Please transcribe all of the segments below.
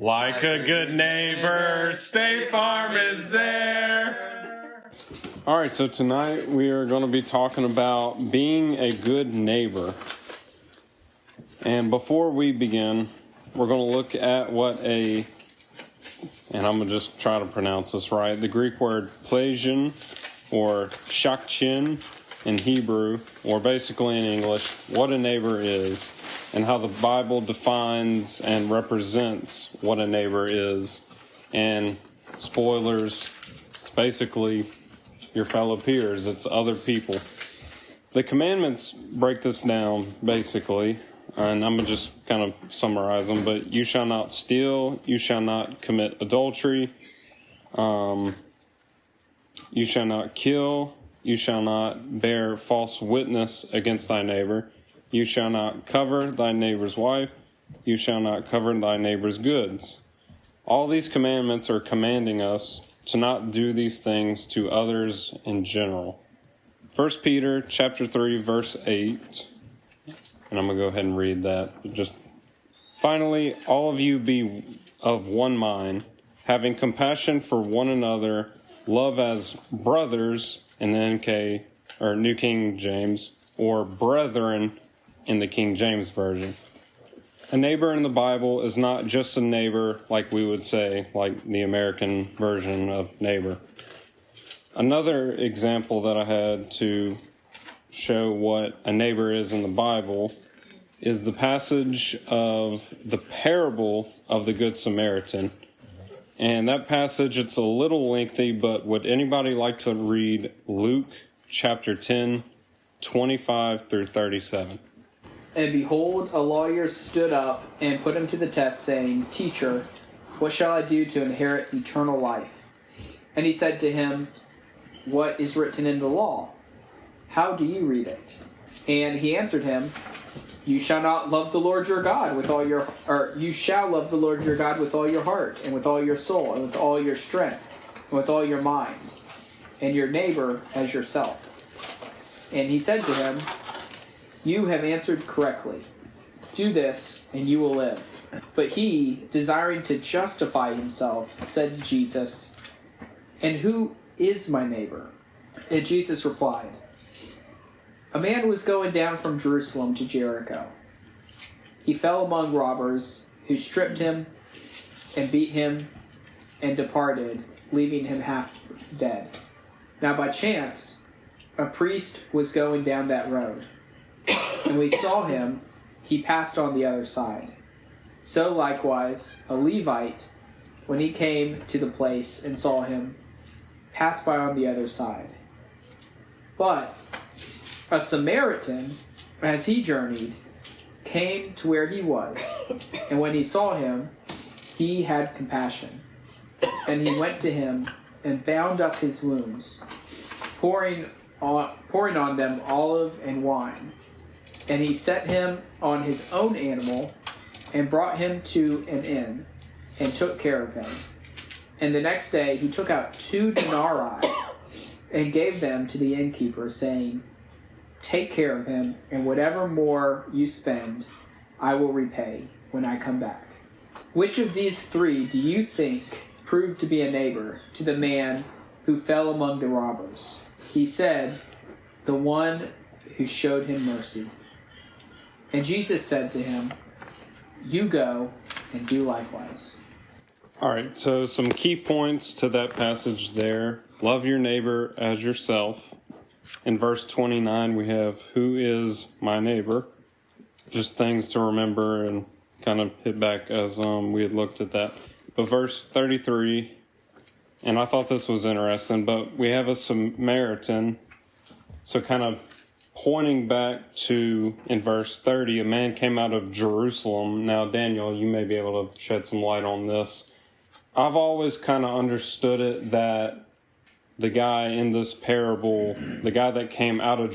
Like a good neighbor, State Farm is there. All right, so tonight we are going to be talking about being a good neighbor. And before we begin, we're going to look at what and I'm going to just try to pronounce this right, the Greek word plesion or shakchin in Hebrew, or basically in English, what a neighbor is, and how the Bible defines and represents what a neighbor is. And spoilers, it's basically your fellow peers, it's other people. The commandments break this down, basically, and I'm going to just kind of summarize them, but you shall not steal, you shall not commit adultery, you shall not kill, you shall not bear false witness against thy neighbor, you shall not cover thy neighbor's wife, you shall not cover thy neighbor's goods. All these commandments are commanding us to not do these things to others in general. 1 Peter chapter 3, verse 8, and I'm going to go ahead and read that. Finally, all of you be of one mind, having compassion for one another, love as brothers in the New King James, or brethren in the King James Version. A neighbor in the Bible is not just a neighbor like we would say, like the American version of neighbor. Another example that I had to show what a neighbor is in the Bible is the passage of the parable of the Good Samaritan. And that passage, it's a little lengthy, but would anybody like to read Luke chapter 10, 25 through 37? And behold, a lawyer stood up and put him to the test, saying, Teacher, what shall I do to inherit eternal life? And he said to him, What is written in the law? How do you read it? And he answered him, You shall love the Lord your God with all your heart, and with all your soul, and with all your strength, and with all your mind, and your neighbor as yourself. And he said to him, You have answered correctly. Do this, and you will live. But he, desiring to justify himself, said to Jesus, And who is my neighbor? And Jesus replied, A man was going down from Jerusalem to Jericho. He fell among robbers, who stripped him and beat him and departed, leaving him half dead. Now by chance, a priest was going down that road. And when he saw him, he passed on the other side. So likewise, a Levite, when he came to the place and saw him, passed by on the other side. But a Samaritan, as he journeyed, came to where he was, and when he saw him, he had compassion. And he went to him and bound up his wounds, pouring on them olive and wine. And he set him on his own animal and brought him to an inn and took care of him. And the next day he took out 2 denarii and gave them to the innkeeper, saying, Take care of him, and whatever more you spend, I will repay when I come back. Which of these 3 do you think proved to be a neighbor to the man who fell among the robbers? He said, The one who showed him mercy. And Jesus said to him, You go and do likewise. All right, so some key points to that passage there. Love your neighbor as yourself. In verse 29, we have, Who is my neighbor? Just things to remember and kind of hit back as we had looked at that. But verse 33, and I thought this was interesting, but we have a Samaritan. So kind of pointing back to, in verse 30, a man came out of Jerusalem. Now, Daniel, you may be able to shed some light on this. I've always kind of understood it that the guy in this parable, the guy that came out of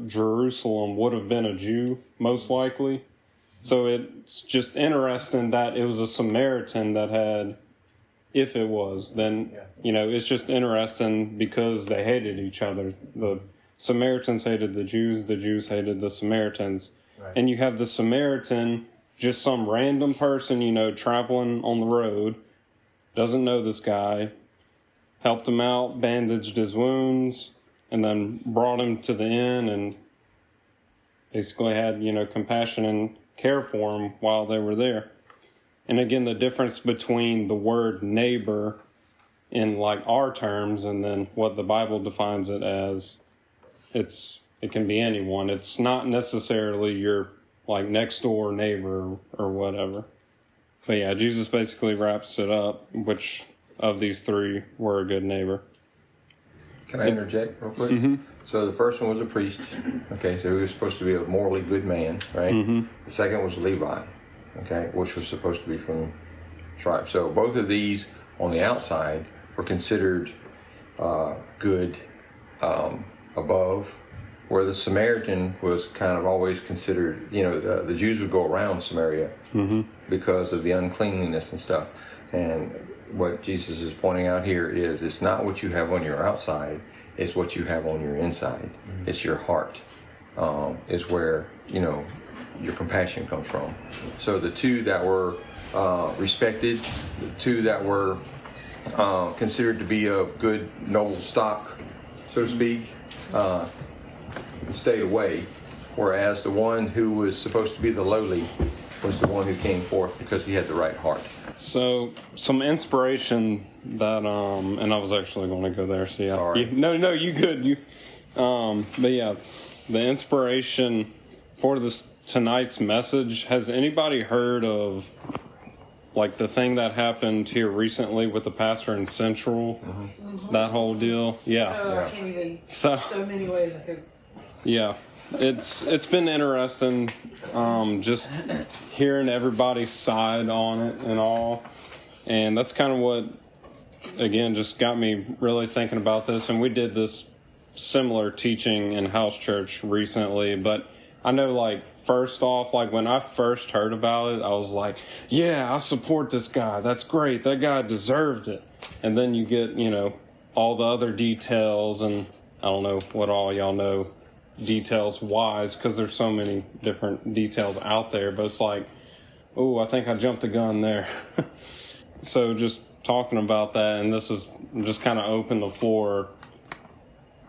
Jerusalem would have been a Jew, most likely. So it's just interesting that it was a Samaritan that had, if it was, then, it's just interesting because they hated each other. The Samaritans hated the Jews hated the Samaritans. Right. And you have the Samaritan just some random person, you know, traveling on the road, doesn't know this guy, helped him out, bandaged his wounds, and then brought him to the inn and basically had, you know, compassion and care for him while they were there. And again, the difference between the word neighbor in like our terms and then what the Bible defines it as, it can be anyone. It's not necessarily your like next door neighbor or whatever. But yeah, Jesus basically wraps it up, which of these three were a good neighbor. Can I interject real quick? Mm-hmm. So the first one was a priest. Okay, so he was supposed to be a morally good man, right? Mm-hmm. The second was Levi, okay, which was supposed to be from the tribe. So both of these on the outside were considered good above, where the Samaritan was kind of always considered, you know, the Jews would go around Samaria because of the uncleanliness and stuff. And what Jesus is pointing out here is it's not what you have on your outside, it's what you have on your inside. It's your heart. Is where, you know, your compassion comes from. So the two that were respected, the two that were considered to be of good, noble stock, so to speak, stayed away, whereas the one who was supposed to be the lowly was the one who came forth because he had the right heart. So some inspiration that and I was actually going to go there. So yeah, Sorry. No, you good. But yeah, the inspiration for this tonight's message. Has anybody heard of like the thing that happened here recently with the pastor in Central? That whole deal. Yeah. Oh, I can't even. So many ways I could. yeah, it's been interesting, just hearing everybody's side on it and all, and that's kind of what, again, just got me really thinking about this. And we did this similar teaching in house church recently, but I know, like, first off, like when I first heard about it, I was like, yeah, I support this guy. That's great. That guy deserved it. And then you get, you know, all the other details, and I don't know what all y'all know details wise, because there's so many different details out there, but it's like, oh, I think I jumped the gun there. So just talking about that, and this is just kind of open the floor.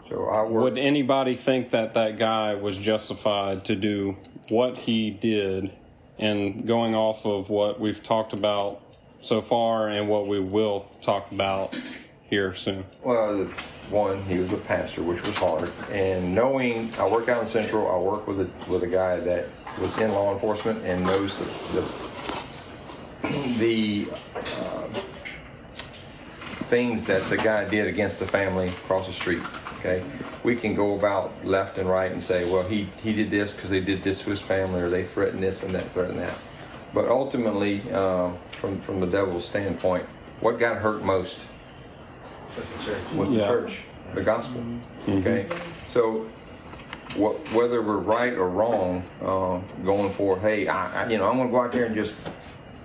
So would anybody think that that guy was justified to do what he did? And going off of what we've talked about so far and what we will talk about here soon. Well, one, he was a pastor, which was hard. And knowing, I work out in Central, I work with a guy that was in law enforcement and knows the things that the guy did against the family across the street. Okay, we can go about left and right and say, well, he did this because they did this to his family, or they threatened this and that, threatened that. But ultimately, from the devil's standpoint, what got hurt most was the church, the gospel. Okay, so whether we're right or wrong, going for, hey, I'm going to go out there and just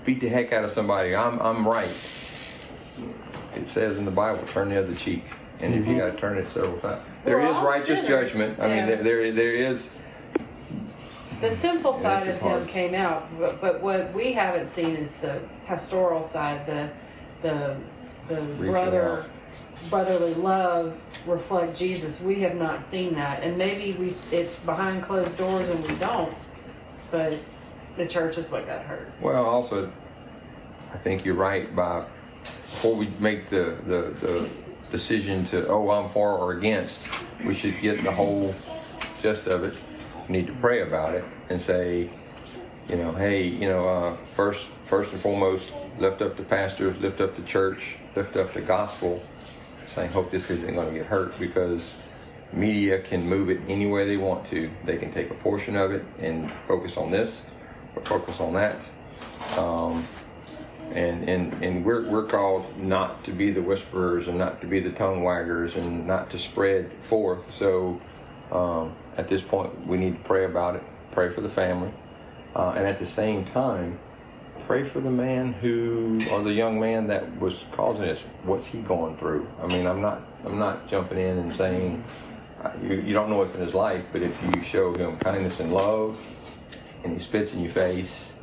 beat the heck out of somebody. I'm right. It says in the Bible, turn the other cheek. And if you got to turn it several times, there is righteous judgment. I mean, there is. The sinful side of him came out, but what we haven't seen is the pastoral side, the brotherly love reflect Jesus. We have not seen that, and maybe it's behind closed doors and we don't. But the church is what got hurt. Well, also, I think you're right. Before we make the decision to, I'm for or against, we should get the whole gist of it. We need to pray about it and say, hey, first and foremost, lift up the pastors, lift up the church, lift up the gospel, saying, hope this isn't going to get hurt, because media can move it any way they want to. They can take a portion of it and focus on this or focus on that. And we're called not to be the whisperers and not to be the tongue waggers and not to spread forth. So at this point, we need to pray about it, pray for the family, and at the same time, pray for the man or the young man that was causing this. What's he going through? I mean, I'm not jumping in and saying you don't know what's in his life, but if you show him kindness and love, and he spits in your face,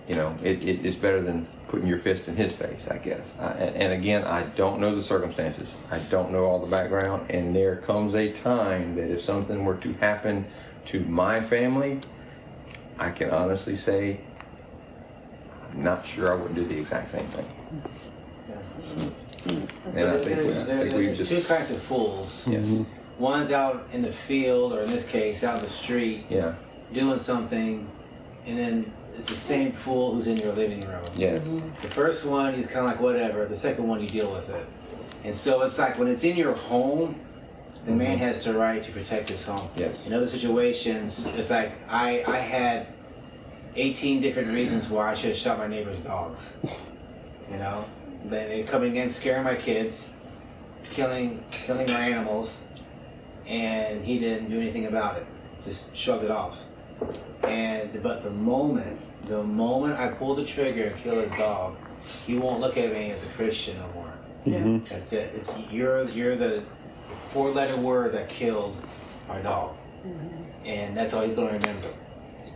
it's better than putting your fist in his face, I guess. And again, I don't know the circumstances. I don't know all the background. And there comes a time that if something were to happen to my family, I can honestly say, I'm not sure I wouldn't do the exact same thing. And I think there's two kinds of fools. Yes. One's out in the field, or in this case, out in the street, Yeah. doing something, and then it's the same fool who's in your living room. Yes. The first one, he's kind of like whatever. The second one, you deal with it. And so it's like when it's in your home, the man has the right to protect his home. Yes. In other situations, it's like I had 18 different reasons why I should have shot my neighbor's dogs. They coming in, scaring my kids, killing our animals, and he didn't do anything about it. Just shrugged it off. But the moment I pull the trigger and kill his dog, he won't look at me as a Christian no more. Yeah. That's it. It's you're the 4-letter word that killed our dog, and that's all he's going to remember.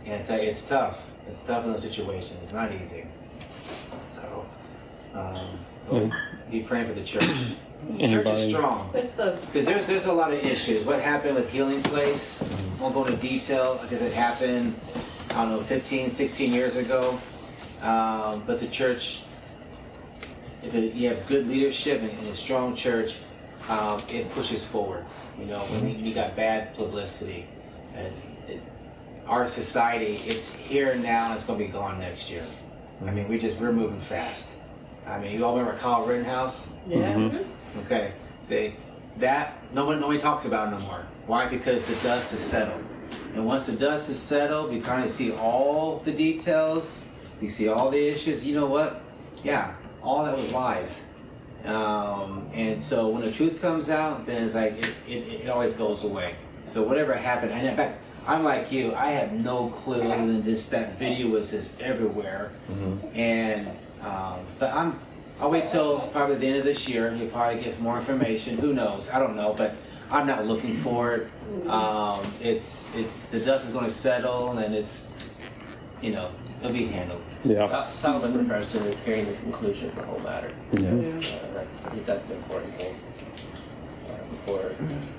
And I tell you, it's tough. It's tough in those situations. It's not easy. So, be praying for the church. Church is strong. It's the Because there's a lot of issues. What happened with Healing Place, won't go into detail because it happened, 15, 16 years ago. But the church, if you have good leadership and a strong church, it pushes forward. When you got bad publicity, and our society, it's here now and it's going to be gone next year. I mean, we're moving fast. I mean, you all remember Kyle Rittenhouse? yeah. Okay, see, that nobody talks about no more. Why? Because the dust is settled. And once the dust is settled, you kind of see all the details, you see all the issues. You know what? Yeah, all that was lies. And so when the truth comes out, then it's like it always goes away. So whatever happened, and in fact, I'm like you. I have no clue other than just that video was just everywhere. And but I'll wait till probably the end of this year. He'll probably get some more information. Who knows? I don't know, but I'm not looking for it. It's the dust is going to settle, and it'll be handled. Yeah. Solomon person is hearing the conclusion of the whole matter. That's the important thing before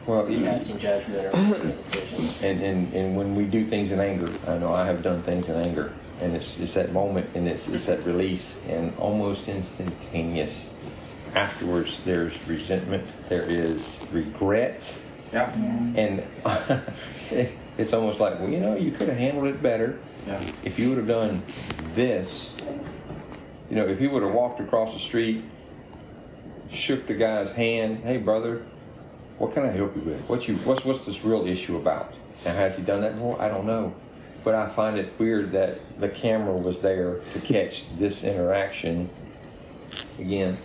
passing judgment or making a decision. And when we do things in anger, I know I have done things in anger, and it's that moment, and it's that release, and almost instantaneous. Afterwards, there's resentment, there is regret, Yeah. and it's almost like, well, you could have handled it better. Yeah. If you would have done this, if he would have walked across the street, shook the guy's hand, hey brother, what can I help you with? What's this real issue about? Now, has he done that before? I don't know. But I find it weird that the camera was there to catch this interaction. Again,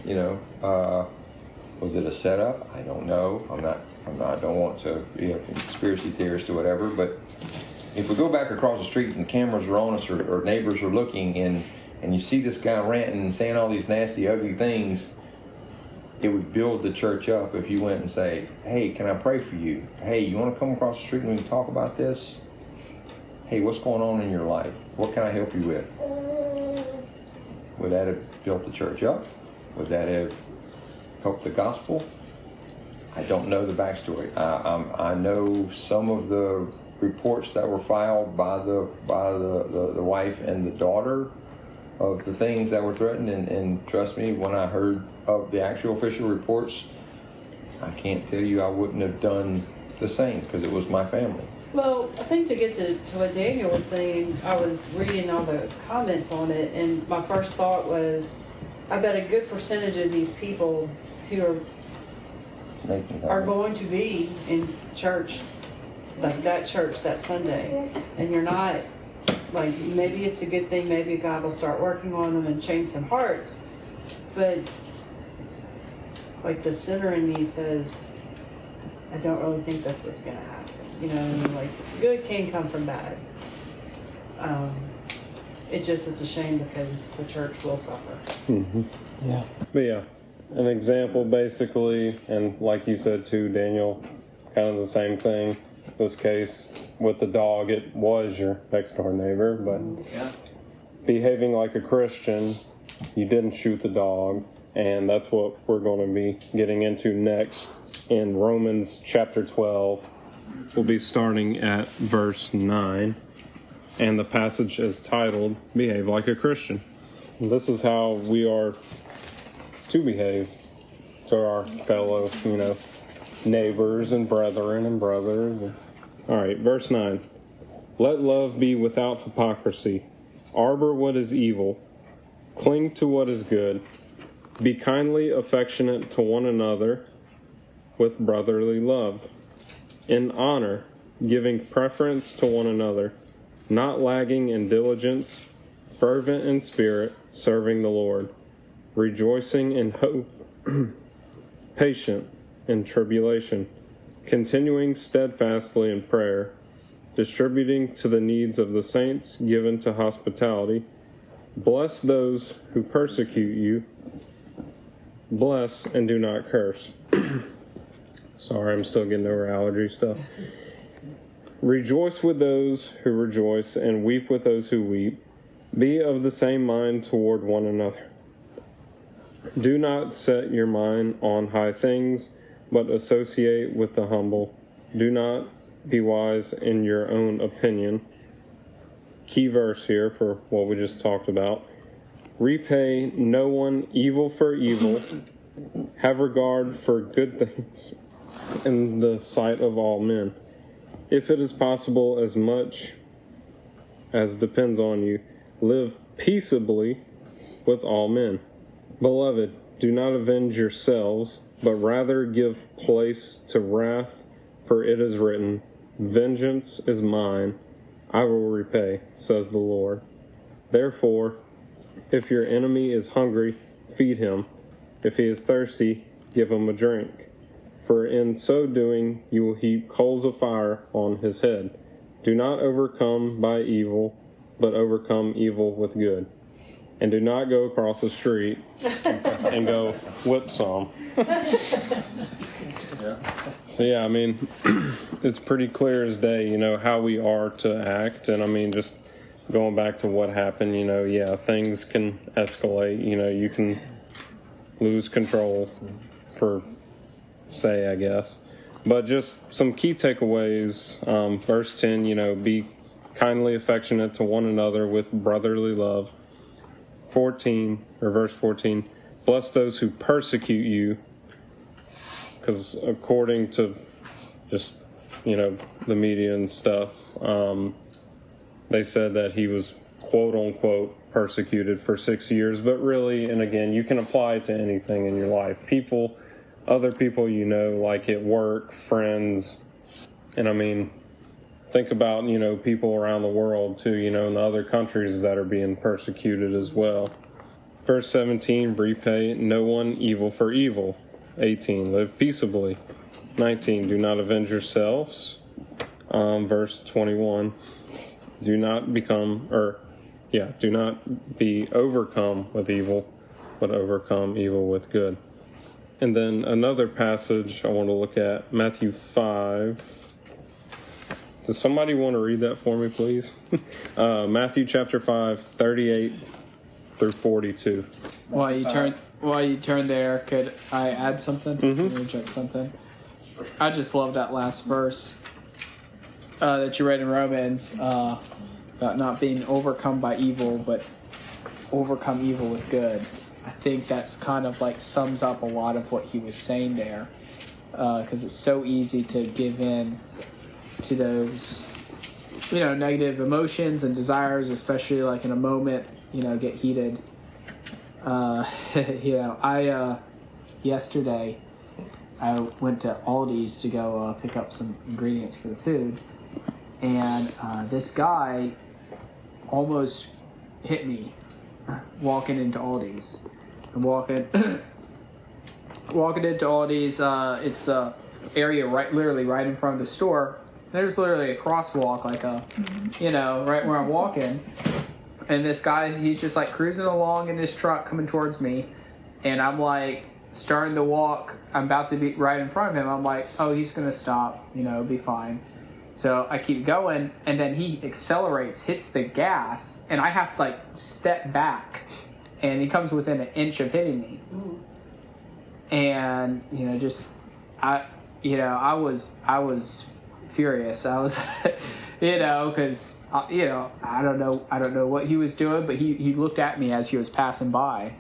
was it a setup? I don't know. I don't want to be a conspiracy theorist or whatever, but if we go back across the street and cameras are on us or neighbors are looking and you see this guy ranting and saying all these nasty, ugly things, it would build the church up if you went and say, hey, can I pray for you? Hey, you want to come across the street and we can talk about this? Hey, what's going on in your life? What can I help you with? Would that have built the church up? Would that have helped the gospel? I don't know the backstory. I know some of the reports that were filed by the wife and the daughter of the things that were threatened, and trust me, when I heard of the actual official reports, I can't tell you I wouldn't have done the same because it was my family. Well, I think to get to what Daniel was saying, I was reading all the comments on it, and my first thought was, I bet a good percentage of these people who are going to be in church, like that church that Sunday, and you're not, like, maybe it's a good thing, maybe God will start working on them and change some hearts, but like the sinner in me says, I don't really think that's what's going to happen. Like, good can come from bad. It just is a shame because the church will suffer. Yeah. But yeah, an example basically, and like you said too, Daniel, kind of the same thing. This case with the dog, it was your next door neighbor, but behaving like a Christian. You didn't shoot the dog. And that's what we're going to be getting into next in Romans chapter 12. We'll be starting at verse 9. And the passage is titled, Behave Like a Christian. And this is how we are to behave to our fellow, neighbors and brethren and brothers. All right, verse 9. Let love be without hypocrisy. Arbor what is evil. Cling to what is good. Be kindly affectionate to one another with brotherly love. In honor, giving preference to one another, not lagging in diligence, fervent in spirit, serving the Lord, rejoicing in hope, patient in tribulation, continuing steadfastly in prayer, distributing to the needs of the saints, given to hospitality. Bless those who persecute you. Bless and do not curse. Sorry, I'm still getting over allergy stuff. Rejoice with those who rejoice, and weep with those who weep. Be of the same mind toward one another. Do not set your mind on high things, but associate with the humble. Do not be wise in your own opinion. Key verse here for what we just talked about. Repay no one evil for evil. Have regard for good things in the sight of all men. If it is possible, as much as depends on you, live peaceably with all men. Beloved, do not avenge yourselves, but rather give place to wrath, for it is written, Vengeance is mine, I will repay, says the Lord. Therefore, if your enemy is hungry, feed him. If he is thirsty, give him a drink. For in so doing, you will heap coals of fire on his head. Do not overcome by evil, but overcome evil with good. And do not go across the street and go whip some. So yeah, I mean, it's pretty clear as day, how we are to act. And just going back to what happened, things can escalate. You can lose control for say, I guess. But just some key takeaways. Verse 10, be kindly affectionate to one another with brotherly love. Verse 14, bless those who persecute you. Because according to just, the media and stuff, they said that he was quote unquote persecuted for 6 years. But really, and again, you can apply it to anything in your life. Other people like at work, friends, and think about, people around the world too, in the other countries that are being persecuted as well. Verse 17, repay no one evil for evil. 18, live peaceably. 19, do not avenge yourselves. Verse 21, do not be overcome with evil, but overcome evil with good. And then another passage I want to look at, Matthew 5. Does somebody want to read that for me, please? Matthew chapter 5, 38 through 42. While you turn there, could I add something? Interject something? I just love that last verse that you read in Romans about not being overcome by evil, but overcome evil with good. I think that's kind of sums up a lot of what he was saying there, because it's so easy to give in to those, negative emotions and desires, especially in a moment, get heated. Yesterday I went to Aldi's to go pick up some ingredients for the food, and this guy almost hit me walking into Aldi's. I'm walking into Aldi's. It's the area literally right in front of the store. There's literally a crosswalk, right where I'm walking. And this guy, he's just cruising along in his truck coming towards me. And I'm starting to walk. I'm about to be right in front of him. I'm oh, he's going to stop, be fine. So I keep going, and then he accelerates, hits the gas, and I have to like step back, and he comes within an inch of hitting me. And I was furious. I was, because I don't know what he was doing, but he looked at me as he was passing by.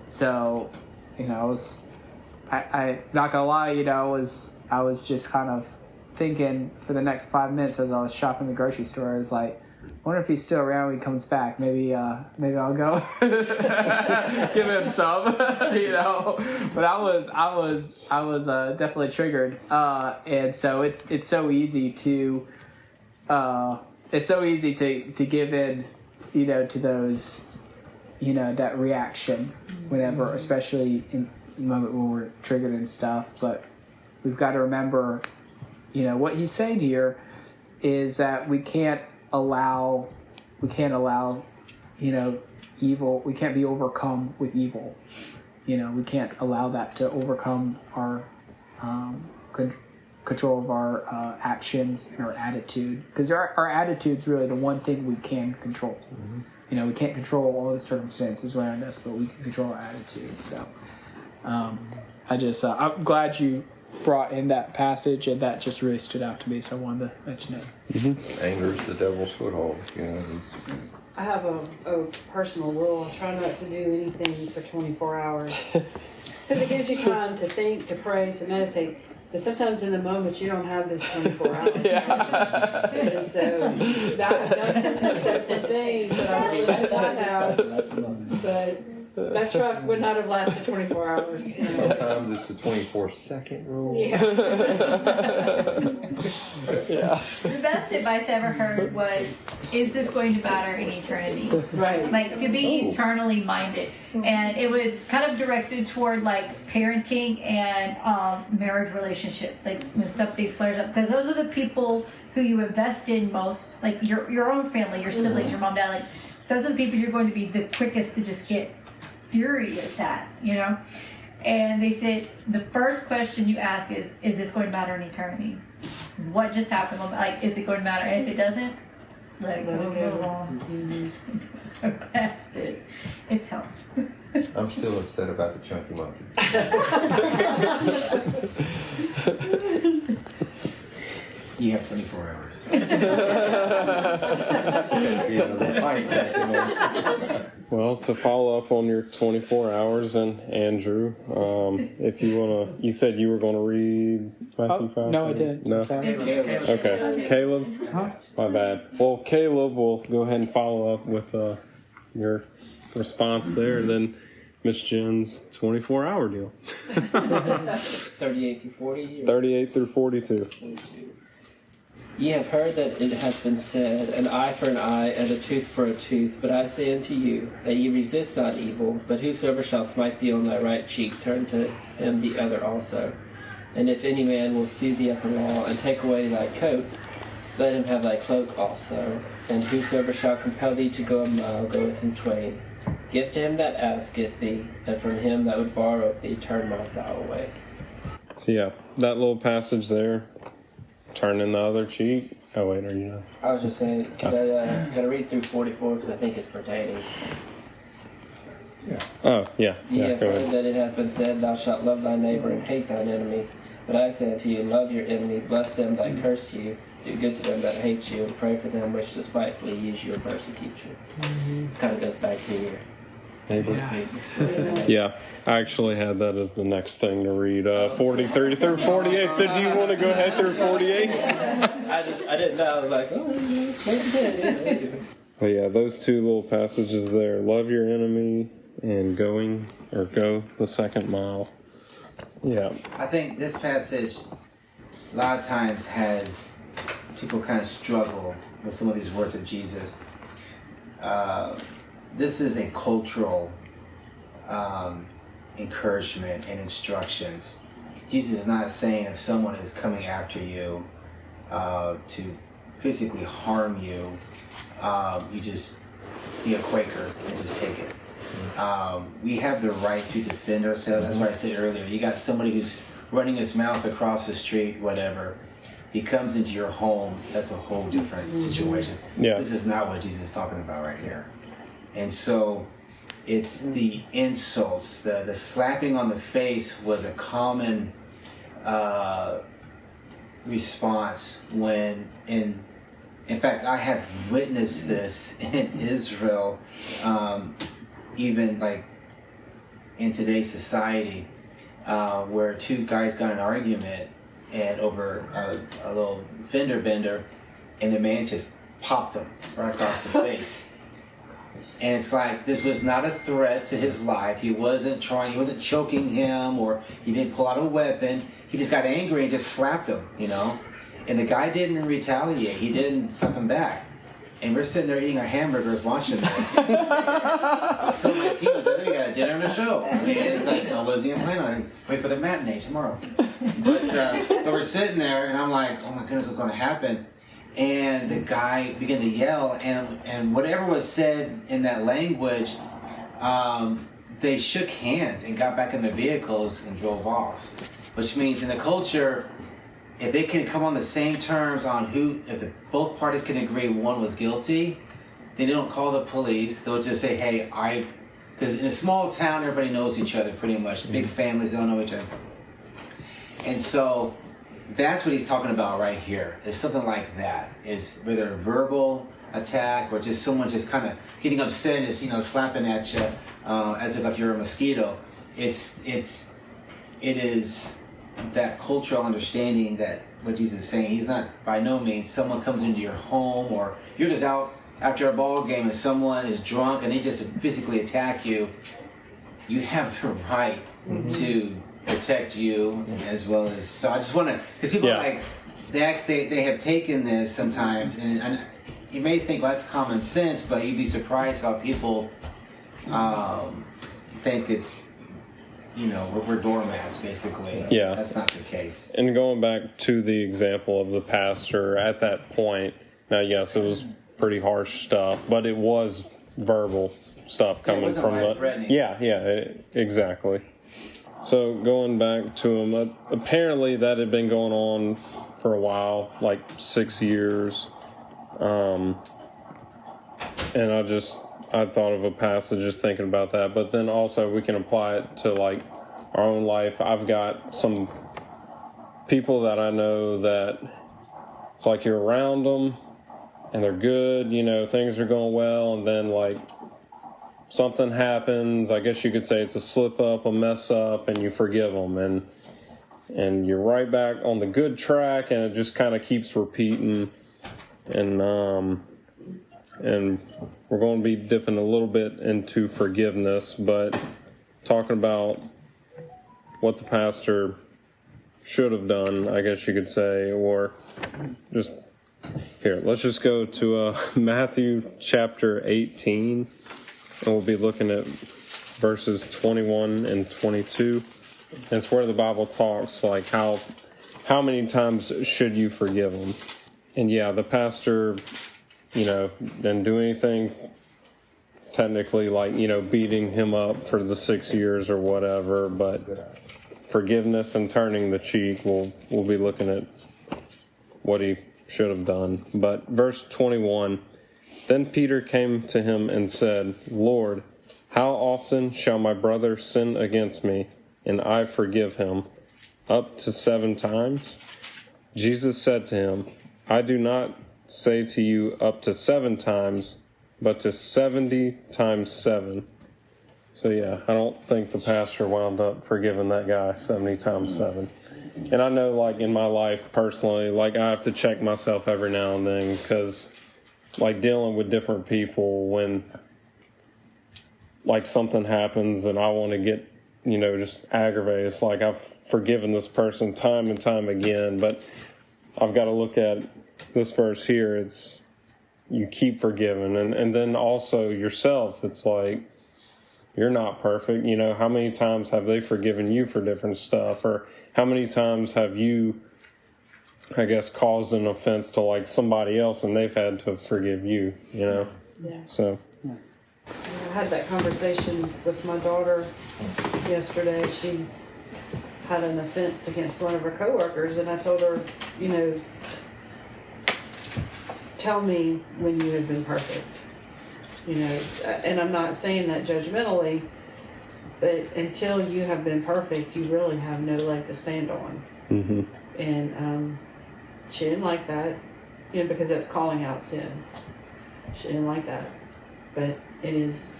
So, I not gonna lie, I was just kind of thinking for the next 5 minutes as I was shopping the grocery store. I was like, I wonder if he's still around when he comes back. Maybe I'll go give him some, But I was definitely triggered, and so it's so easy to give in, to those, that reaction whenever, especially in the moment when we're triggered and stuff. But we've got to remember, what he's saying here is that we can't allow, evil. We can't be overcome with evil. We can't allow that to overcome our control of our actions and our attitude, because our attitude's really the one thing we can control. We can't control all the circumstances around us, but we can control our attitude. So I'm glad you brought in that passage, and that just really stood out to me, so I wanted to mention it. Anger is the devil's foothold. I have a personal rule. I try not to do anything for 24 hours. Because it gives you time to think, to pray, to meditate. But sometimes in the moment you don't have this 24 hours. And so I've done some things that I really should not have. But my truck would not have lasted 24 hours. Sometimes it's the 24-second rule. Yeah. The best advice I ever heard was, is this going to matter in eternity? Right. Like, to be eternally minded. And it was kind of directed toward like parenting and marriage relationship. Like when something flares up, because those are the people who you invest in most, like your own family, your siblings, your mom, dad, like those are the people you're going to be the quickest to just get furious at, And they said the first question you ask is this going to matter in eternity? What just happened? Like, is it going to matter? And if it doesn't, let it go. Move on. Go past it. It's helped. I'm still upset about the chunky monkey. You have 24 hours. Well, to follow up on your 24 hours, and Andrew, if you want to, you said you were going to read Matthew 5? No, I didn't. No? Okay. Caleb? My bad. Well, Caleb will go ahead and follow up with your response there, and then Miss Jen's 24-hour deal. 38 through 40? 38 through 42. 42. Ye have heard that it hath been said, an eye for an eye, and a tooth for a tooth. But I say unto you, that ye resist not evil, but whosoever shall smite thee on thy right cheek, turn to him the other also. And if any man will sue thee at the law, and take away thy coat, let him have thy cloak also. And whosoever shall compel thee to go a mile, go with him twain. Give to him that asketh thee, and from him that would borrow of thee, turn not thou away. So yeah, that little passage there, turning the other cheek. Oh wait, are you not? I was just saying, could I read through 44 because I think it's pertaining. Oh yeah, Ye have go heard ahead. that it hath been said, thou shalt love thy neighbor and hate thine enemy. But I say unto you, love your enemy, bless them that curse you, do good to them that hate you, and pray for them which despitefully use you and persecute you. Kind of goes back to your neighbor. Yeah, I actually had that as the next thing to read. 43 through 48. So do you want to go ahead through 48? I didn't know. I was like, oh, maybe did. But yeah, those two little passages there. Love your enemy and go the second mile. Yeah. I think this passage a lot of times has people kind of struggle with some of these words of Jesus. This is a cultural encouragement and instructions. Jesus is not saying if someone is coming after you to physically harm you, you just be a Quaker and just take it. We have the right to defend ourselves. That's why I said earlier, you got somebody who's running his mouth across the street, whatever. he comes into your home, that's a whole different situation. Yeah. This is not what Jesus is talking about right here. And so it's the insults, the slapping on the face was a common response when in fact, I have witnessed this in Israel, even like in today's society, where two guys got in an argument and over a little fender bender, and the man just popped him right across the face. And it's like, this was not a threat to his life. He wasn't choking him, or he didn't pull out a weapon. He just got angry and just slapped him, you know? And the guy didn't retaliate. He didn't slap him back. And we're sitting there eating our hamburgers watching this. I told my team, I said, we got a dinner and a show. I mean, it's like, I wasn't even planning on it. Wait for the matinee tomorrow. But we're sitting there, and I'm like, oh my goodness, what's going to happen? And the guy began to yell, and whatever was said in that language, they shook hands and got back in their vehicles and drove off. Which means in the culture, if they can come on the same terms on both parties can agree one was guilty, they don't call the police. They'll just say, hey, because in a small town, everybody knows each other pretty much. Big families, they don't know each other. And so that's what he's talking about right here. It's something like that. It's whether a verbal attack or just someone just kind of getting upset and is, slapping at you as if like you're a mosquito. It is that cultural understanding that what Jesus is saying. He's not, by no means, someone comes into your home or you're just out after a ball game and someone is drunk and they just physically attack you. You have the right to protect you as well as. So I just want to, because people are like, they have taken this sometimes, and you may think, well, that's common sense, but you'd be surprised how people think it's, we're doormats, basically. Yeah. That's not the case. And going back to the example of the pastor at that point, now, yes, it was pretty harsh stuff, but it was verbal stuff coming from the. Exactly. So going back to him, apparently that had been going on for a while, like 6 years. And I thought of a passage just thinking about that, but then also we can apply it to like our own life. I've got some people that I know that it's like you're around them and they're good, things are going well, and then like something happens. I guess you could say it's a slip up, a mess up, and you forgive them, and you're right back on the good track, and it just kind of keeps repeating. And we're going to be dipping a little bit into forgiveness, but talking about what the pastor should have done, I guess you could say, or just here. Let's just go to Matthew chapter 18, and we'll be looking at verses 21 and 22. And it's where the Bible talks like how many times should you forgive them? And yeah, the pastor, didn't do anything technically like, beating him up for the 6 years or whatever, but forgiveness and turning the cheek, we'll be looking at what he should have done. But verse 21, then Peter came to him and said, Lord, how often shall my brother sin against me, and I forgive him? Up to 7 times? Jesus said to him, I do not say to you up to 7 times, but to 70 times 7. So yeah, I don't think the pastor wound up forgiving that guy 70 times 7. And I know, like, in my life personally, like, I have to check myself every now and then, because, like, dealing with different people, when, like, something happens and I want to get, just aggravated, it's like I've forgiven this person time and time again, but I've got to look at this verse here. It's you keep forgiving, and then also yourself, it's like you're not perfect. How many times have they forgiven you for different stuff, or how many times have you, I guess, caused an offense to like somebody else and they've had to forgive you, Yeah. So I had that conversation with my daughter yesterday. She had an offense against one of her coworkers, and I told her, you know, tell me when you have been perfect. You know, and I'm not saying that judgmentally, but until you have been perfect, you really have no leg to stand on. Mm-hmm. And she didn't like that, you know, because that's calling out sin. She didn't like that. But it is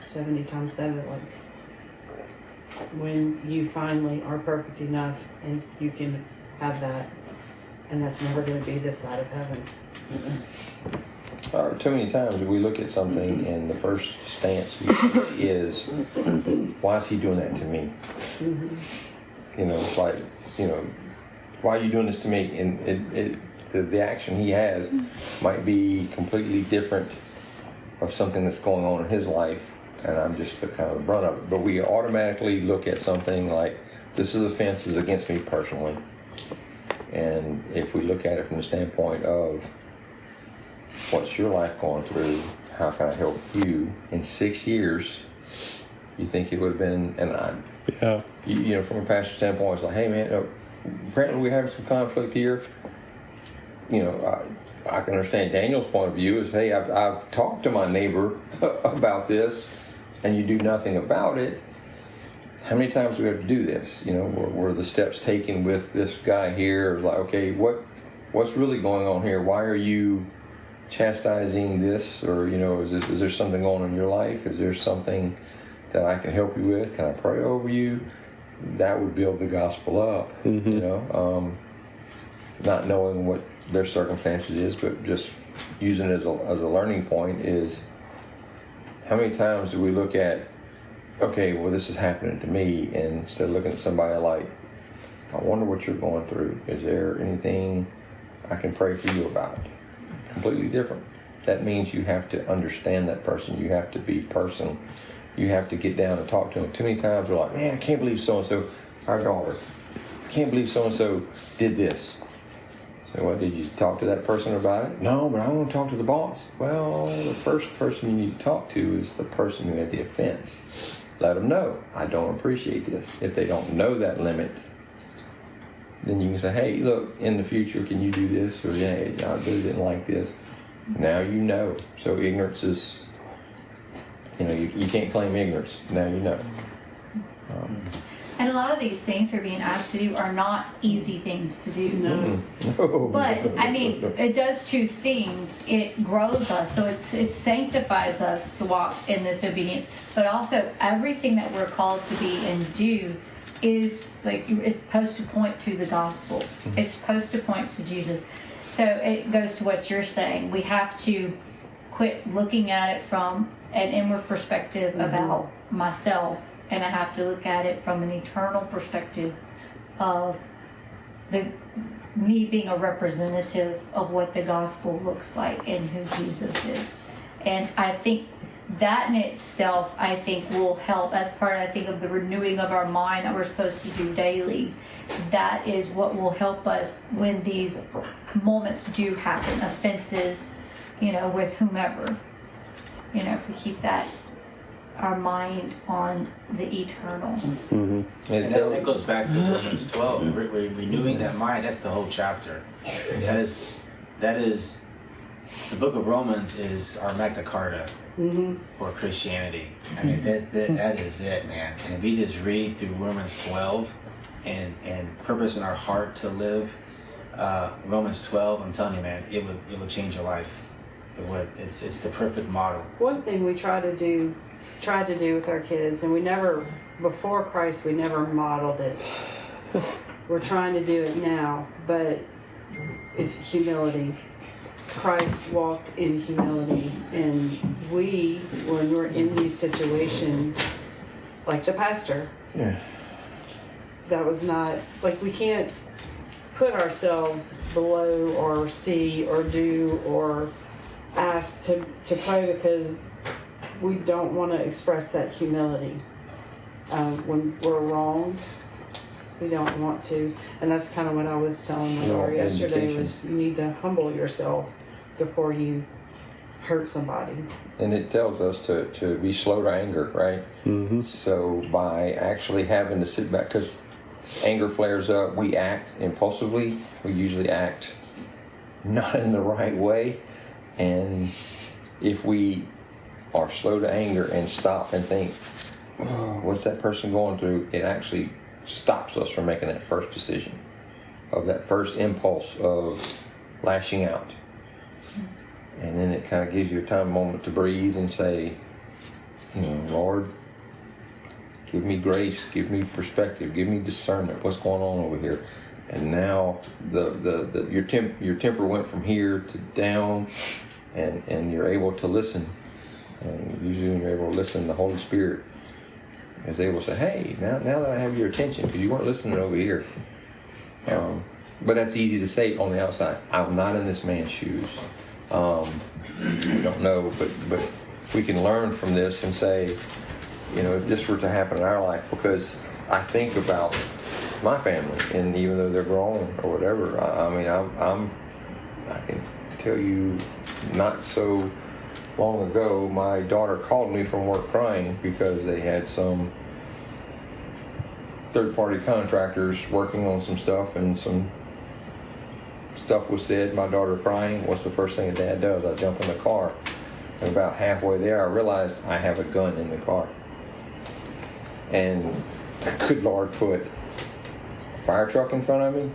70 times 7. Like, when you finally are perfect enough and you can have that, and that's never going to be this side of heaven. Too many times we look at something and the first stance we take is, why is he doing that to me? You know, it's like, you know, why are you doing this to me? And the action he has might be completely different of something that's going on in his life, and I'm just the kind of the brunt of it. But we automatically look at something like, this is offenses against me personally. And if we look at it from the standpoint of, what's your life going through? How can I help you? In 6 years, you think it would have been, and you know, from a pastor standpoint, it's like, hey man, apparently we're having some conflict here. You know, I can understand Daniel's point of view is, hey, I've talked to my neighbor about this, and you do nothing about it. How many times do we have to do this? You know, were the steps taken with this guy here? Like, okay, what's really going on here? Why are you chastising this? Or, you know, is there something going on in your life? Is there something that I can help you with? Can I pray over you? That would build the gospel up. You know, not knowing what their circumstances is, but just using it as a learning point is, how many times do we look at, okay, well, this is happening to me, and instead of looking at somebody like, I wonder what you're going through. Is there anything I can pray for you about? Completely different. That means you have to understand that person. You have to be personal. You have to get down and talk to them. Too many times we're like, man, I can't believe so-and-so, our daughter, I can't believe so-and-so did this. So, well, did you talk to that person about it? No, but I want to talk to the boss. Well, the first person you need to talk to is the person who had the offense. Let them know, I don't appreciate this. If they don't know that limit, then you can say, hey, look, in the future, can you do this? Or, yeah, I really didn't like this. Now you know. So ignorance is, you know, you can't claim ignorance. Now you know. And a lot of these things we're being asked to do are not easy things to do. No. But I mean, it does two things. It grows us, so it sanctifies us to walk in this obedience. But also, everything that we're called to be and do is like, it's supposed to point to the gospel. It's supposed to point to Jesus. So it goes to what you're saying. We have to quit looking at it from an inward perspective about myself, and I have to look at it from an eternal perspective of me being a representative of what the gospel looks like and who Jesus is. And I think that in itself, I think, will help as part, I think, of the renewing of our mind that we're supposed to do daily. That is what will help us when these moments do happen, offenses, you know, with whomever. You know, if we keep that, our mind on the eternal. And that goes back to Romans 12. Renewing that mind, that's the whole chapter. That is the book of Romans is our Magna Carta for Christianity. I mean, that is it, man. And if we just read through Romans 12 and purpose in our heart to live Romans 12, I'm telling you, man, it would change your life. It would. It's the perfect model. One thing we tried to do with our kids, and we never, before Christ, we never modeled it. We're trying to do it now, but it's humility. Christ walked in humility, and we, when we're in these situations, like the pastor, that was not, like, we can't put ourselves below or see or do or ask to pray, because we don't want to express that humility. When we're wronged, we don't want to. And that's kind of what I was telling my daughter yesterday, was you need to humble yourself before you hurt somebody. And it tells us to be slow to anger, right? So by actually having to sit back, because anger flares up, we act impulsively. We usually act not in the right way. And if we are slow to anger and stop and think, oh, what's that person going through? It actually stops us from making that first decision, of that first impulse of lashing out. And then it kind of gives you a moment to breathe and say, Lord, give me grace, give me perspective, give me discernment. What's going on over here? And now your temper went from here to down, and you're able to listen. And usually when you're able to listen, the Holy Spirit is able to say, hey, now that I have your attention, because you weren't listening over here. But that's easy to say on the outside. I'm not in this man's shoes. We don't know, but we can learn from this and say, if this were to happen in our life, because I think about my family, and even though they're grown or whatever, I can tell you, not so long ago, my daughter called me from work crying because they had some third-party contractors working on some stuff, and some stuff was said. My daughter crying. What's the first thing a dad does? I jump in the car, and about halfway there, I realized I have a gun in the car. And good Lord, put a fire truck in front of me,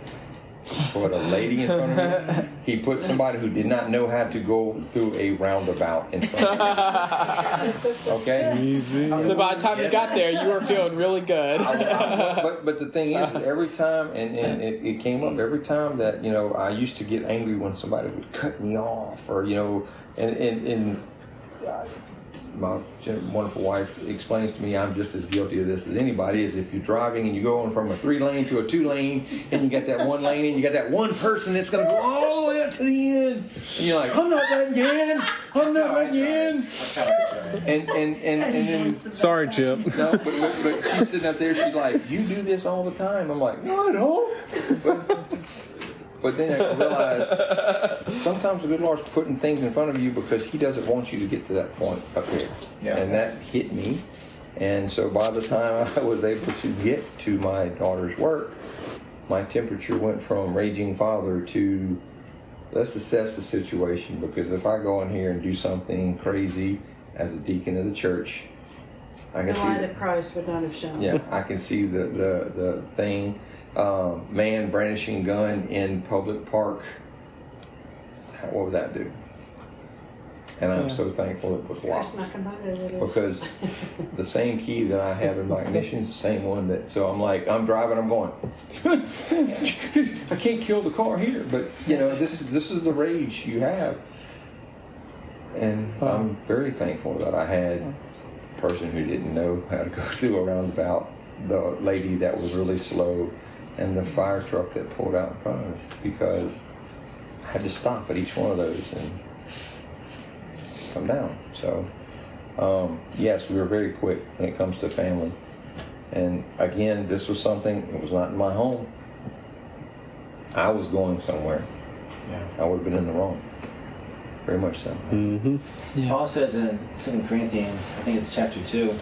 put a lady in front of me. He put somebody who did not know how to go through a roundabout in front of me. Okay? Easy. So by the time you got there, you were feeling really good. But the thing is, every time, and it came up every time that, I used to get angry when somebody would cut me off, or, and my wonderful wife explains to me I'm just as guilty of this as anybody. Is if you're driving and you go from a 3-lane to a 2-lane, and you got that one lane, and you got that one person that's going to go all the way up to the end, and you're like, I'm not letting you in. I'm not letting you in. And then, Sorry, Chip. no, but she's sitting up there. She's like, you do this all the time. I'm like, no, I don't. But then I realized sometimes the good Lord's putting things in front of you because He doesn't want you to get to that point up here. Yeah. And that hit me. And so by the time I was able to get to my daughter's work, my temperature went from raging father to let's assess the situation, because if I go in here and do something crazy as a deacon of the church, I can The see light of Christ would not have shone. Yeah, I can see the thing. Man brandishing gun in public park. What would that do? And I'm so thankful it was Christ locked, not combined with it. because the same key that I have in my ignition is the same one that. So I'm like, I'm driving, I'm going. I can't kill the car here, but this is the rage you have, and I'm very thankful that I had a person who didn't know how to go through a roundabout, the lady that was really slow, and the fire truck that pulled out in front of us, because I had to stop at each one of those and come down. So, yes, we were very quick when it comes to family. And again, this was something, it was not in my home. I was going somewhere. Yeah. I would have been in the wrong. Very much so. Mm-hmm. Yeah. Paul says in 2 Corinthians, I think it's chapter 2,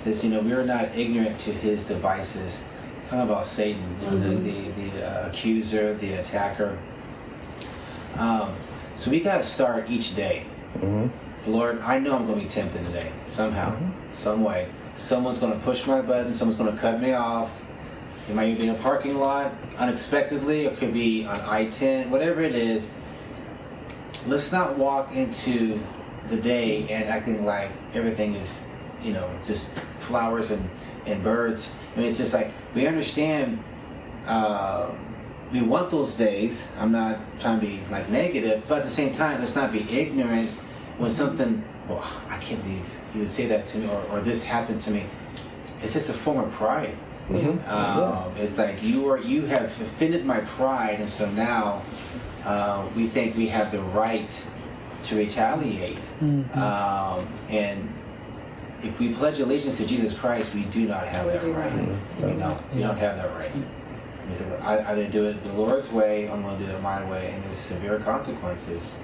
says, we are not ignorant to his devices. It's talking about Satan, the accuser, the attacker. So we got to start each day. Mm-hmm. Lord, I know I'm going to be tempted today, somehow, some way. Someone's going to push my button, someone's going to cut me off. It might be in a parking lot, unexpectedly, or it could be on I-10, whatever it is. Let's not walk into the day and acting like everything is, just flowers and birds. I mean, it's just like, we understand, we want those days. I'm not trying to be like negative, but at the same time, let's not be ignorant when something, well, I can't believe you would say that to me, or this happened to me. It's just a form of pride. It's like you have offended my pride, and so now we think we have the right to retaliate. And if we pledge allegiance to Jesus Christ, we do not have that right. We don't have that right. We say, I either do it the Lord's way, or I'm going to do it my way, and there's severe consequences.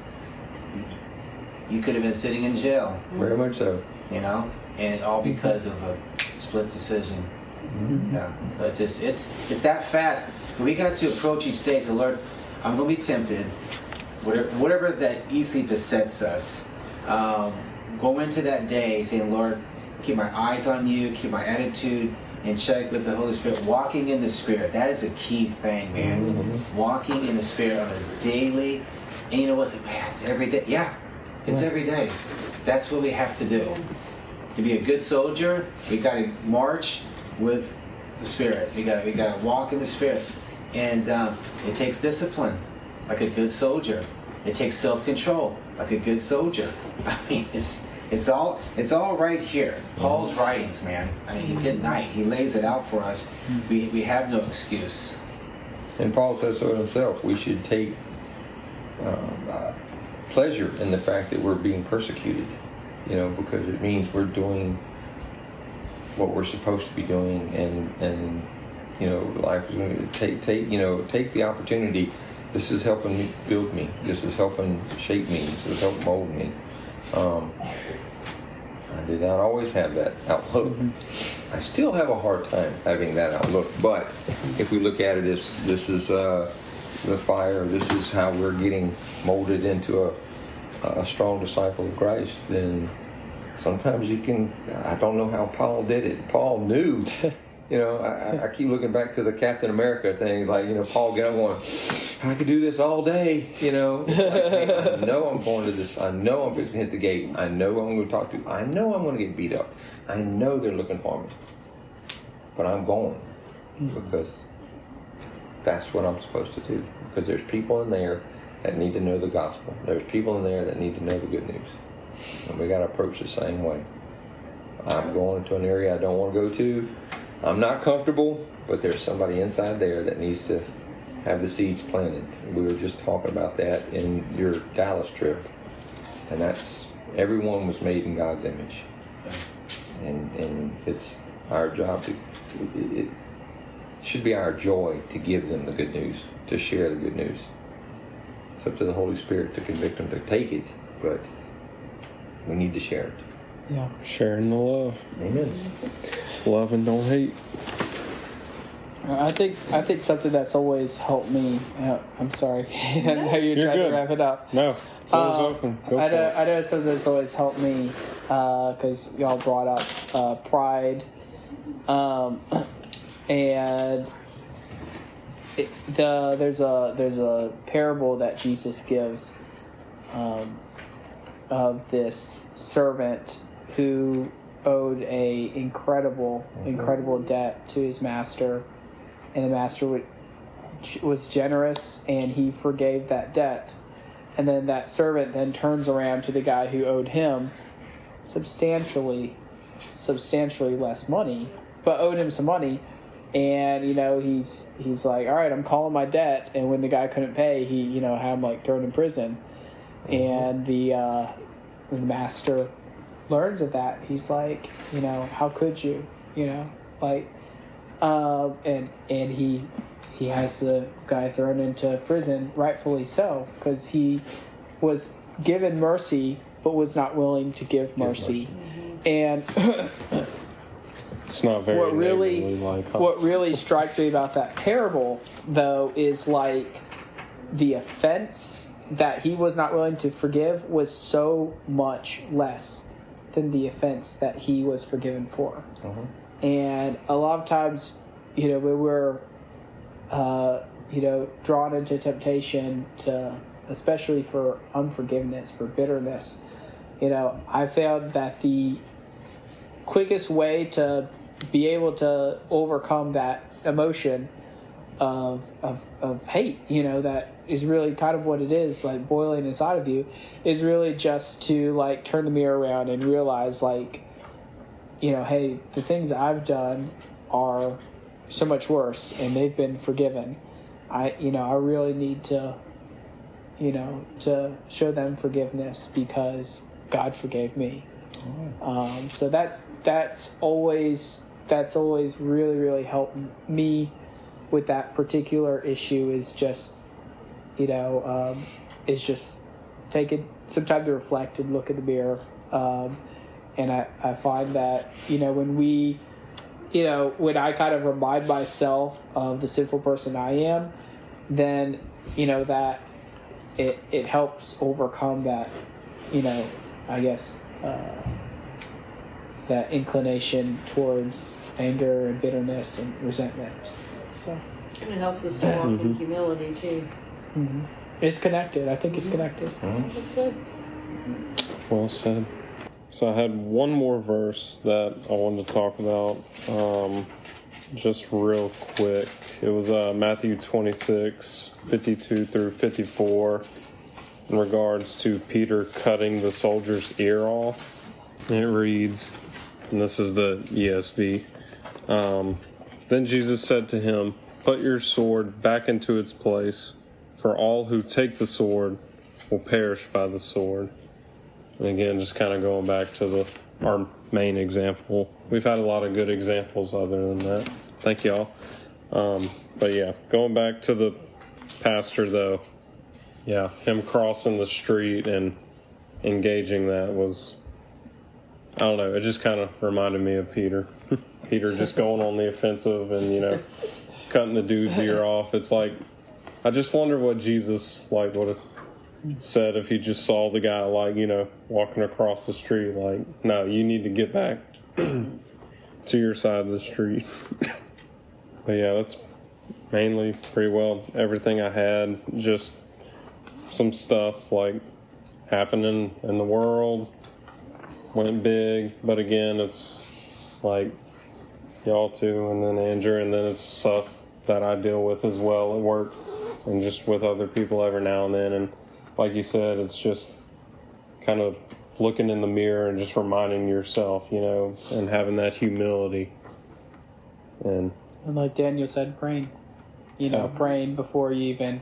You could have been sitting in jail. Very much so. And all because of a split decision. Yeah. So it's that fast. We got to approach each day. So Lord, I'm going to be tempted. Whatever that easily besets us, go into that day saying, Lord, keep my eyes on you, keep my attitude in check with the Holy Spirit, walking in the Spirit. That is a key thing, man. Mm-hmm. Walking in the Spirit on a daily, and you know what's, man, it's every day. Yeah, it's every day. That's what we have to do. To be a good soldier, we got to march with the Spirit. We got to walk in the Spirit, and it takes discipline, like a good soldier. It takes self-control, like a good soldier. I mean, it's all right here. Paul's writings, man. I mean, good night. He lays it out for us. We have no excuse. And Paul says so himself. We should take pleasure in the fact that we're being persecuted, because it means we're doing what we're supposed to be doing, and life is going to take the opportunity. This is helping me build me. This is helping shape me. This is helping mold me. I did not always have that outlook. I still have a hard time having that outlook. But if we look at it as this is the fire, this is how we're getting molded into a strong disciple of Christ, then sometimes you can. I don't know how Paul did it. Paul knew. I keep looking back to the Captain America thing, like, Paul get up going, I could do this all day, It's like, hey, I know I'm going to this, I know I'm fixing to hit the gate, I know I'm going to talk to, I know I'm going to get beat up, I know they're looking for me, but I'm going, because that's what I'm supposed to do, because there's people in there that need to know the gospel, there's people in there that need to know the good news, and we got to approach the same way. I'm going to an area I don't want to go to. I'm not comfortable, but there's somebody inside there that needs to have the seeds planted. We were just talking about that in your Dallas trip, and that's everyone was made in God's image, and it's our job it should be our joy to give them the good news, to share the good news. It's up to the Holy Spirit to convict them to take it, but we need to share it. Yeah, sharing the love. Amen. Love and don't hate. I think something that's always helped me. I'm sorry, I know you're trying good. to wrap it up. No, floor's open. Go for it. I know something that's always helped me because y'all brought up pride, and there's a parable that Jesus gives of this servant who owed a incredible debt to his master, and the master was generous and he forgave that debt, and then that servant then turns around to the guy who owed him substantially less money, but owed him some money, and he's like, all right, I'm calling my debt, and when the guy couldn't pay, he had him like thrown in prison, and the master learns of that. He's like, how could you, and he has the guy thrown into prison, rightfully so, because he was given mercy but was not willing to give mercy. And It's not very what neighborly-like. really strikes me about that parable, though, is like the offense that he was not willing to forgive was so much less than the offense that he was forgiven for. And a lot of times, when we're drawn into temptation to, especially for unforgiveness, for bitterness, I found that the quickest way to be able to overcome that emotion of hate, that is really kind of what it is, like boiling inside of you, is really just to like turn the mirror around and realize, like, hey, the things I've done are so much worse and they've been forgiven. I really need to show them forgiveness because God forgave me. So that's always really, really helped me with that particular issue, is just take some time to reflect and look in the mirror. And I find that when we when I kind of remind myself of the sinful person I am, then, that it helps overcome that, I guess, that inclination towards anger and bitterness and resentment. So. And it helps us to walk in humility too. Mm-hmm. It's connected. I think it's connected. I think so. Well said. So I had one more verse that I wanted to talk about, just real quick. It was Matthew 26, 52 through 54, in regards to Peter cutting the soldier's ear off. And it reads, and this is the ESV, then Jesus said to him, "Put your sword back into its place, for all who take the sword will perish by the sword." And again, just kind of going back to our main example. We've had a lot of good examples other than that. Thank y'all. But yeah, going back to the pastor though, yeah, him crossing the street and engaging that was, I don't know, it just kind of reminded me of Peter. Peter just going on the offensive and, cutting the dude's ear off. It's like, I just wonder what Jesus would have said if he just saw the guy walking across the street. Like, no, you need to get back to your side of the street. But yeah, that's mainly pretty well everything I had. Just some stuff happening in the world went big, but again, it's like y'all too, and then Andrew, and then it's stuff that I deal with as well at work and just with other people every now and then. And like you said, it's just kind of looking in the mirror and just reminding yourself, and having that humility. And like Daniel said, praying, praying before you even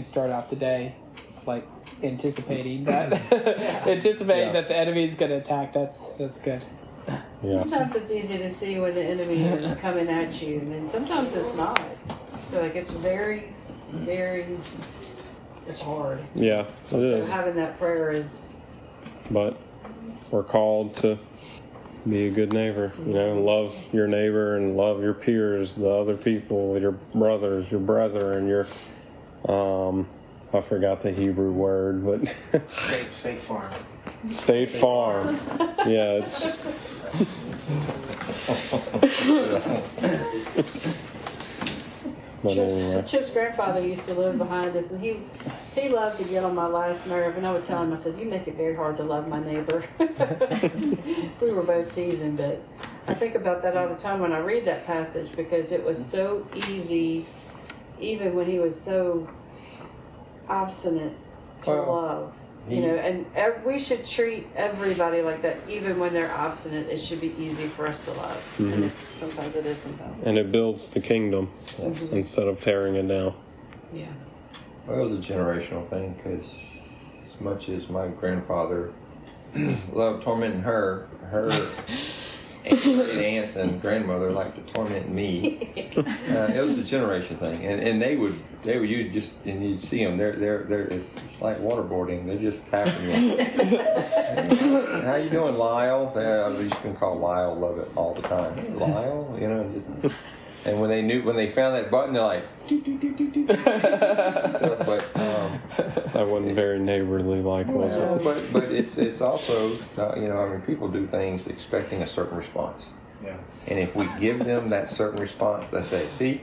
start out the day, anticipating that, that the enemy's going to attack. That's good. yeah. Sometimes it's easy to see when the enemy is coming at you, and then sometimes it's not. I feel like it's very, very, it's hard. Yeah, it is. So having that prayer is. But we're called to be a good neighbor, love your neighbor and love your peers, the other people, your brothers, your brethren, your, I forgot the Hebrew word, but State Farm. State Farm. Yeah, it's. But anyway. Chip's grandfather used to live behind us, and he loved to get on my last nerve. And I would tell him, I said, "You make it very hard to love my neighbor." We were both teasing, but I think about that all the time when I read that passage, because it was so easy, even when he was so obstinate, to love. And we should treat everybody like that, even when they're obstinate. It should be easy for us to love. Mm-hmm. And sometimes it is, sometimes. And it builds the kingdom instead of tearing it down. Yeah. Well, it was a generational thing, because as much as my grandfather loved tormenting her aunts and grandmother liked to torment me. It was a generation thing, and you'd see them. It's like waterboarding. They're just tapping you. How you doing, Lyle? I used to call Lyle. Love it all the time. Hey, Lyle, just. And when they found that button, they're like. So, but that wasn't very neighborly, was it? But it's also people do things expecting a certain response. Yeah. And if we give them that certain response, they say, "See,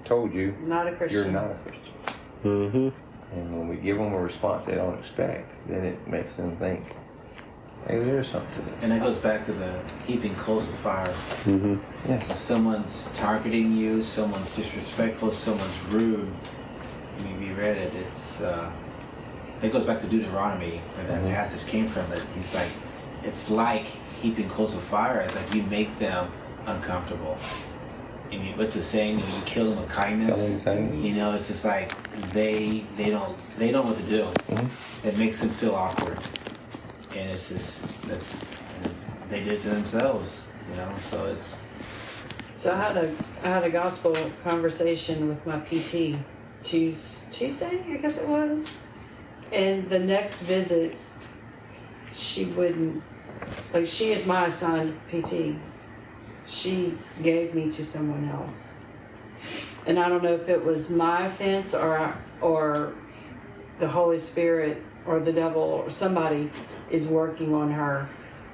told you, Not a Christian. you're not a Christian." Mm-hmm. And when we give them a response they don't expect, then it makes them think, "Hey, there's something to this." And that goes back to the heaping coals of fire. Mm-hmm. Yes. If someone's targeting you, someone's disrespectful, someone's rude. I mean, we read it. It goes back to Deuteronomy, where that passage came from. That he's like, it's like heaping coals of fire. It's like you make them uncomfortable. And what's the saying? You kill them with kindness. It's just like they don't know what to do. Mm-hmm. It makes them feel awkward, and it's just they did it to themselves. So it's. So I had a gospel conversation with my PT Tuesday, I guess it was. And the next visit, she wouldn't, she is my assigned PT, she gave me to someone else. And I don't know if it was my offense or the Holy Spirit or the devil or somebody is working on her,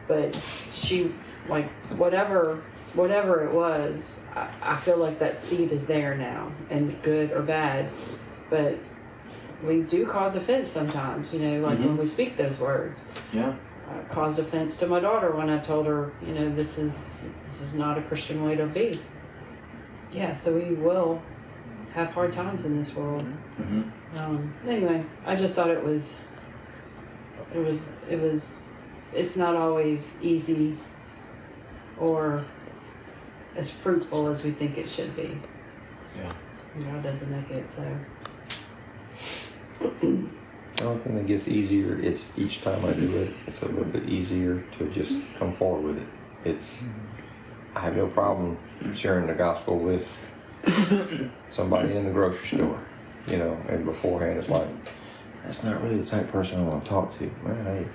but she, like, whatever it was, I feel like that seed is there now, and good or bad, but we do cause offense sometimes, you know, like when we speak those words. Yeah. I caused offense to my daughter when I told her, you know, this is not a Christian way to be. Yeah, so we will have hard times in this world. Anyway, I just thought it's not always easy or as fruitful as we think it should be. Yeah. God doesn't make it so. The only thing that gets easier is each time I do it, it's a little bit easier to just come forward with it. I have no problem sharing the gospel with somebody in the grocery store, you know, and beforehand it's like, that's not really the type of person I want to talk to. Man, hey,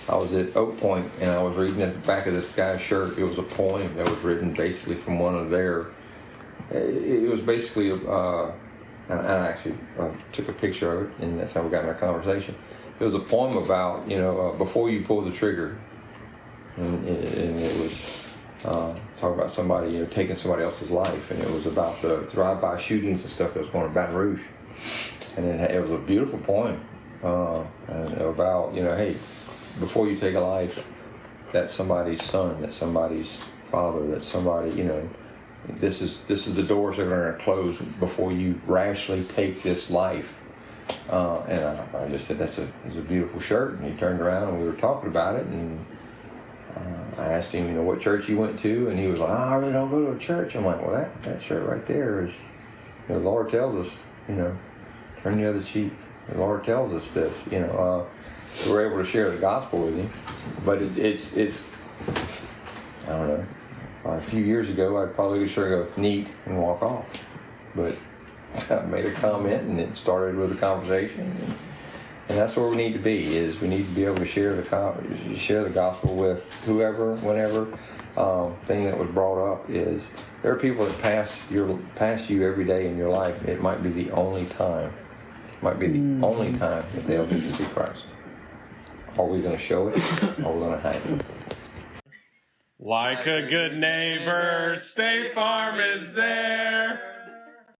I was at Oak Point and I was reading at the back of this guy's shirt. It was a poem that was written basically from one of their, it was basically, and I actually took a picture of it, and that's how we got in our conversation. It was a poem about, you know, before you pull the trigger, and it was talking about somebody, you know, taking somebody else's life, and it was about the drive-by shootings and stuff that was going on in Baton Rouge, and it was a beautiful poem, and about, you know, hey, before you take a life, that's somebody's son, that's somebody's father, that's somebody, you know. This is the doors that are going to close before you rashly take this life. And I just said, it's a beautiful shirt. And he turned around and we were talking about it. And I asked him, you know, what church he went to. And he was like, oh, I really don't go to a church. I'm like, well, that shirt right there is, you know, the Lord tells us, you know, turn the other cheek. The Lord tells us this, you know. We were able to share the gospel with him. But it's I don't know. A few years ago, I'd probably just sort of go neat and walk off. But I made a comment, and it started with a conversation. And that's where we need to be. Is we need to be able to share the gospel with whoever, whenever. Thing that was brought up is there are people that pass you every day in your life. And it might be the only time. Only time that they'll get to see Christ. Are we going to show it? Or are we going to hide it? Like a good neighbor, State Farm is there.